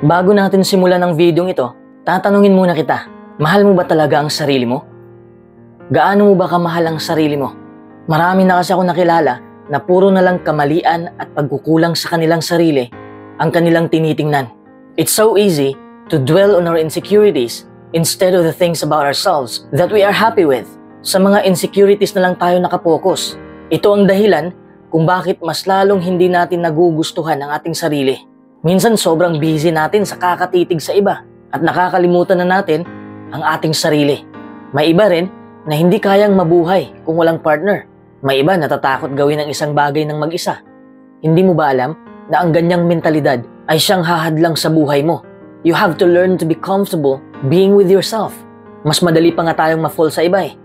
Bago natin simulan ang video ito, tatanungin muna kita, mahal mo ba talaga ang sarili mo? Gaano mo ba kamahal ang sarili mo? Marami na kasi ako nakilala na puro na lang kamalian at pagkukulang sa kanilang sarili ang kanilang tinitingnan. It's so easy to dwell on our insecurities instead of the things about ourselves that we are happy with. Sa mga insecurities na lang tayo nakapokus. Ito ang dahilan kung bakit mas lalong hindi natin nagugustuhan ang ating sarili. Minsan sobrang busy natin sa kakatitig sa iba at nakakalimutan na natin ang ating sarili. May iba rin na hindi kayang mabuhay kung walang partner. May iba natatakot gawin ang isang bagay ng mag-isa. Hindi mo ba alam na ang ganyang mentalidad ay siyang hahadlang sa buhay mo? You have to learn to be comfortable being with yourself. Mas madali pa nga tayong ma-fall sa iba eh.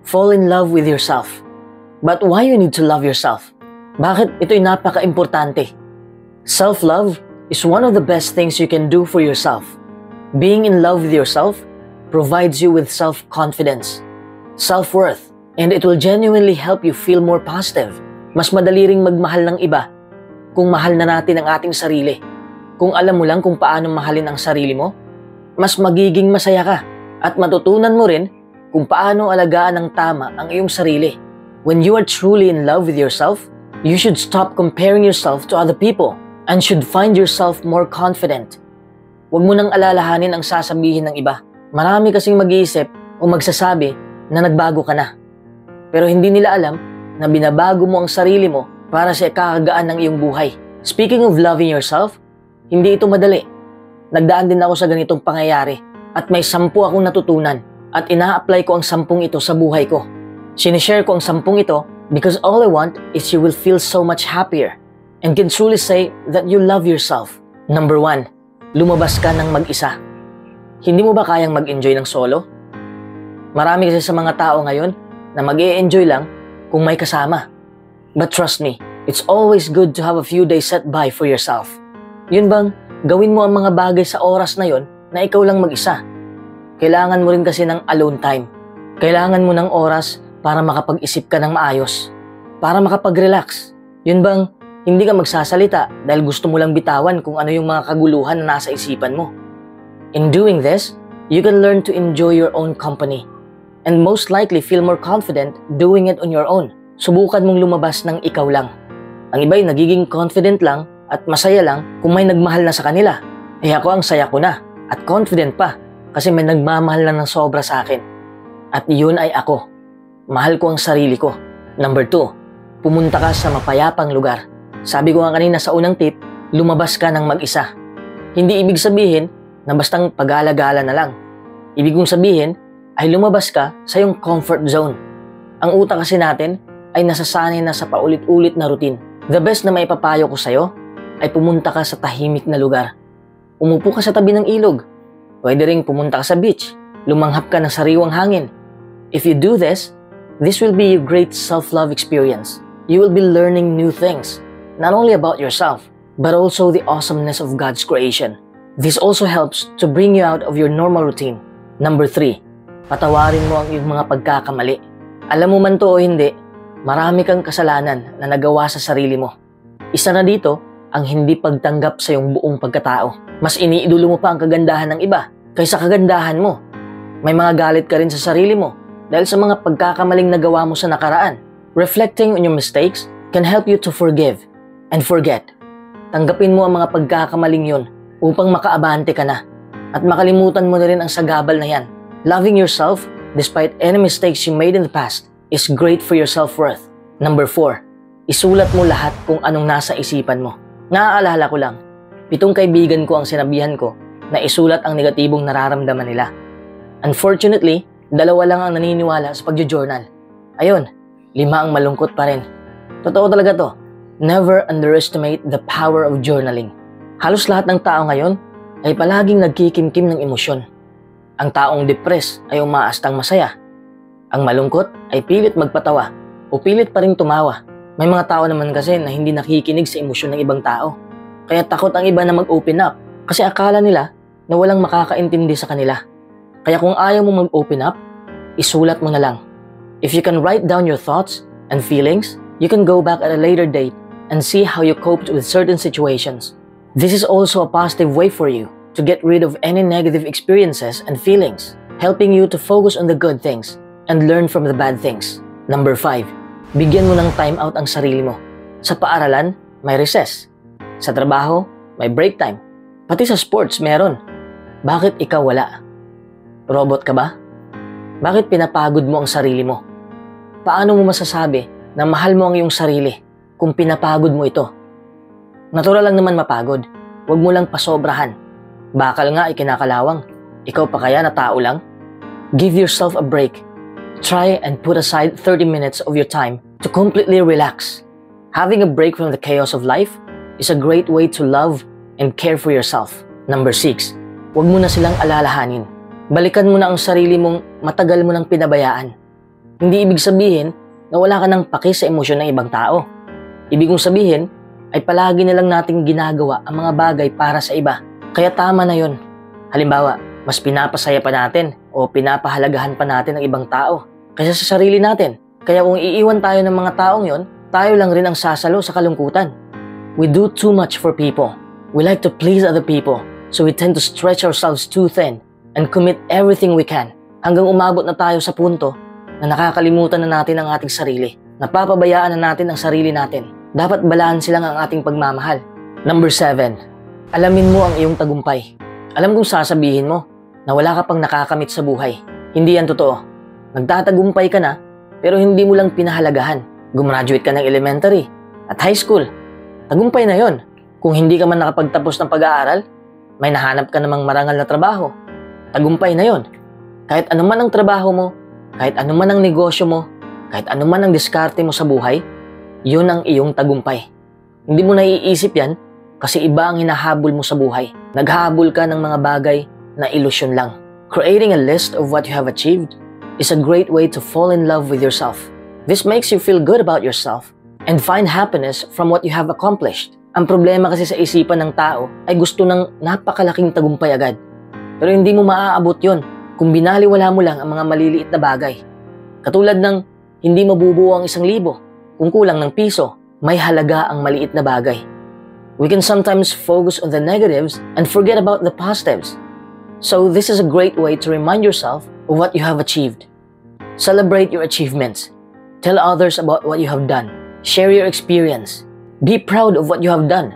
Fall in love with yourself. But why you need to love yourself? Bakit ito'y napaka-importante? Self-love is one of the best things you can do for yourself. Being in love with yourself provides you with self-confidence, self-worth, and it will genuinely help you feel more positive. Mas madali ring magmahal ng iba kung mahal na natin ang ating sarili. Kung alam mo lang kung paano mahalin ang sarili mo, mas magiging masaya ka at matutunan mo rin kung paano alagaan ng tama ang iyong sarili. When you are truly in love with yourself, you should stop comparing yourself to other people and should find yourself more confident. Huwag mo nang alalahanin ang sasabihin ng iba. Marami kasing mag-iisip o magsasabi na nagbago ka na. Pero hindi nila alam na binabago mo ang sarili mo para sa ikakagaan ng iyong buhay. Speaking of loving yourself, hindi ito madali. Nagdaan din ako sa ganitong pangyayari at may 10 akong natutunan at ina-apply ko ang 10 ito sa buhay ko. Sinishare ko ang 10 ito because all I want is you will feel so much happier and can truly say that you love yourself. Number 1, lumabas ka ng mag-isa. Hindi mo ba kayang mag-enjoy ng solo? Marami kasi sa mga tao ngayon na mag-e-enjoy lang kung may kasama. But trust me, it's always good to have a few days set by for yourself. Yun bang, gawin mo ang mga bagay sa oras na yon na ikaw lang mag-isa. Kailangan mo rin kasi ng alone time. Kailangan mo ng oras para makapag-isip ka ng maayos. Para makapag-relax. Yun bang, hindi ka magsasalita dahil gusto mo lang bitawan kung ano yung mga kaguluhan na nasa isipan mo. In doing this, you can learn to enjoy your own company and most likely feel more confident doing it on your own. Subukan mong lumabas ng ikaw lang. Ang iba'y nagiging confident lang at masaya lang kung may nagmahal na sa kanila. Eh ako ang saya ko na at confident pa kasi may nagmamahal na ng sobra sa akin. At yun ay ako. Mahal ko ang sarili ko. Number 2, pumunta ka sa mapayapang lugar. Sabi ko nga kanina sa unang tip, lumabas ka ng mag-isa. Hindi ibig sabihin na bastang pag-alagala na lang. Ibig kong sabihin ay lumabas ka sa iyong comfort zone. Ang utak kasi natin ay nasasanay na sa paulit-ulit na routine. The best na maipapayo ko sa'yo ay pumunta ka sa tahimik na lugar. Umupo ka sa tabi ng ilog. Pwede ring pumunta ka sa beach. Lumanghap ka ng sariwang hangin. If you do this will be a great self-love experience. You will be learning new things. Not only about yourself, but also the awesomeness of God's creation. This also helps to bring you out of your normal routine. Number 3, patawarin mo ang iyong mga pagkakamali. Alam mo man to o hindi, marami kang kasalanan na nagawa sa sarili mo. Isa na dito, ang hindi pagtanggap sa iyong buong pagkatao. Mas iniidolo mo pa ang kagandahan ng iba kaysa kagandahan mo. May mga galit ka rin sa sarili mo dahil sa mga pagkakamaling nagawa mo sa nakaraan. Reflecting on your mistakes can help you to forgive and forget. Tanggapin mo ang mga pagkakamaling yun upang makaabante ka na at makalimutan mo na rin ang sagabal na yan. Loving yourself despite any mistakes you made in the past is great for your self-worth. Number 4, isulat mo lahat kung anong nasa isipan mo. Naaalala ko lang, 7 kaibigan ko ang sinabihan ko na isulat ang negatibong nararamdaman nila. Unfortunately, 2 lang ang naniniwala sa pagjo-journal. Ayun, 5 ang malungkot pa rin. Totoo talaga to. Never underestimate the power of journaling. Halos lahat ng tao ngayon ay palaging nagkikimkim ng emosyon. Ang taong depressed ay umaastang masaya. Ang malungkot ay pilit magpatawa o pilit pa rin tumawa. May mga tao naman kasi na hindi nakikinig sa emosyon ng ibang tao. Kaya takot ang iba na mag-open up kasi akala nila na walang makakaintindi sa kanila. Kaya kung ayaw mo mag-open up, isulat mo na lang. If you can write down your thoughts and feelings, you can go back at a later date and see how you coped with certain situations. This is also a positive way for you to get rid of any negative experiences and feelings, helping you to focus on the good things and learn from the bad things. Number 5, bigyan mo ng time out ang sarili mo. Sa paaralan, may recess. Sa trabaho, may break time. Pati sa sports, meron. Bakit ikaw wala? Robot ka ba? Bakit pinapagod mo ang sarili mo? Paano mo masasabi na mahal mo ang iyong sarili kung pinapagod mo ito? Natural lang naman mapagod. Huwag mo lang pasobrahan. Bakal nga ay kinakalawang. Ikaw pa kaya na tao lang? Give yourself a break. Try and put aside 30 minutes of your time to completely relax. Having a break from the chaos of life is a great way to love and care for yourself. Number 6, huwag mo na silang alalahanin. Balikan mo na ang sarili mong matagal mo nang pinabayaan. Hindi ibig sabihin na wala ka nang paki sa emosyon ng ibang tao. Ibig kong sabihin ay palagi na lang nating ginagawa ang mga bagay para sa iba. Kaya tama na yon. Halimbawa, mas pinapasaya pa natin o pinapahalagahan pa natin ang ibang tao kaysa sa sarili natin. Kaya kung iiwan tayo ng mga taong yon, tayo lang rin ang sasalo sa kalungkutan. We do too much for people. We like to please other people, so we tend to stretch ourselves too thin and commit everything we can hanggang umabot na tayo sa punto na nakakalimutan na natin ang ating sarili. Napapabayaan na natin ang sarili natin. Dapat balanse lang ang ating pagmamahal. Number 7, alamin mo ang iyong tagumpay. Alam kong sasabihin mo na wala ka pang nakakamit sa buhay. Hindi yan totoo. Nagtatagumpay ka na, pero hindi mo lang pinahalagahan. Gumraduate ka ng elementary at high school. Tagumpay na yon. Kung hindi ka man nakapagtapos ng pag-aaral, may nahanap ka namang marangal na trabaho. Tagumpay na yon. Kahit anuman ang trabaho mo, kahit anuman ang negosyo mo, kahit anuman ang diskarte mo sa buhay, yun ang iyong tagumpay. Hindi mo naiisip yan kasi iba ang hinahabol mo sa buhay. Naghahabol ka ng mga bagay na ilusyon lang. Creating a list of what you have achieved is a great way to fall in love with yourself. This makes you feel good about yourself and find happiness from what you have accomplished. Ang problema kasi sa isipan ng tao ay gusto ng napakalaking tagumpay agad. Pero hindi mo maaabot yon kung binaliwala mo lang ang mga maliliit na bagay. Katulad ng hindi mabubuo ang 1,000 kung kulang ng piso, may halaga ang maliit na bagay. We can sometimes focus on the negatives and forget about the positives. So this is a great way to remind yourself of what you have achieved. Celebrate your achievements. Tell others about what you have done. Share your experience. Be proud of what you have done.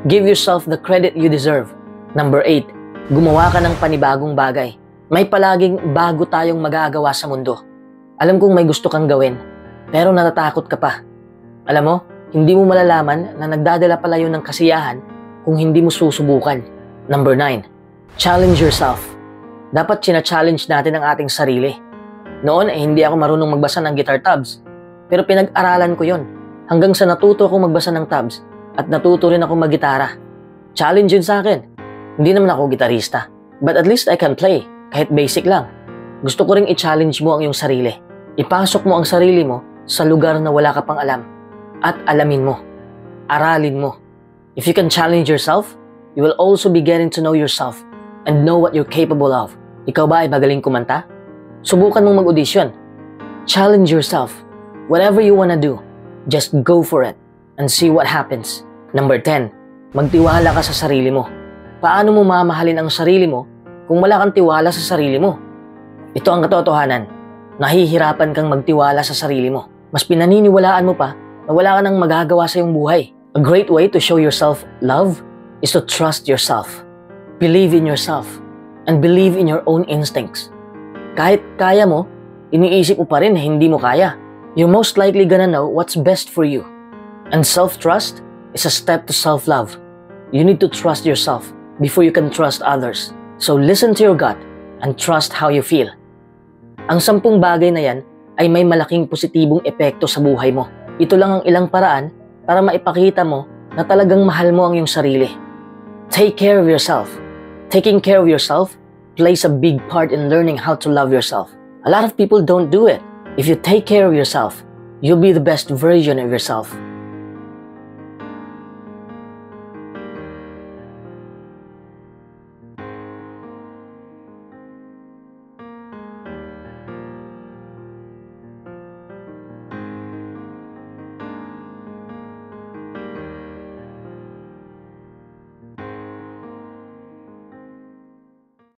Give yourself the credit you deserve. Number 8, gumawa ka ng panibagong bagay. May palaging bago tayong magagawa sa mundo. Alam kong may gusto kang gawin, pero natatakot ka pa. Alam mo, hindi mo malalaman na nagdadala pala yun ng kasiyahan kung hindi mo susubukan. Number 9, challenge yourself. Dapat china-challenge natin ang ating sarili. Noon ay hindi ako marunong magbasa ng guitar tabs, pero pinag-aralan ko yon hanggang sa natuto akong magbasa ng tabs at natuto rin akong maggitara. Challenge yun sa akin. Hindi naman ako gitarista, but at least I can play, kahit basic lang. Gusto ko ring i-challenge mo ang iyong sarili. Ipasok mo ang sarili mo sa lugar na wala ka pang alam. At alamin mo. Aralin mo. If you can challenge yourself, you will also be getting to know yourself and know what you're capable of. Ikaw ba ay magaling kumanta? Subukan mong mag-audition. Challenge yourself. Whatever you wanna do, just go for it and see what happens. Number 10, magtiwala ka sa sarili mo. Paano mo mamahalin ang sarili mo kung wala kang tiwala sa sarili mo? Ito ang katotohanan. Nahihirapan kang magtiwala sa sarili mo. Mas pinaniniwalaan mo pa na wala ka nang magagawa sa iyong buhay. A great way to show yourself love is to trust yourself. Believe in yourself and believe in your own instincts. Kahit kaya mo, iniisip mo pa rin na hindi mo kaya. You're most likely gonna know what's best for you. And self-trust is a step to self-love. You need to trust yourself before you can trust others. So listen to your gut and trust how you feel. Ang 10 bagay na yan ay may malaking positibong epekto sa buhay mo. Ito lang ang ilang paraan para maipakita mo na talagang mahal mo ang iyong sarili. Take care of yourself. Taking care of yourself plays a big part in learning how to love yourself. A lot of people don't do it. If you take care of yourself, you'll be the best version of yourself.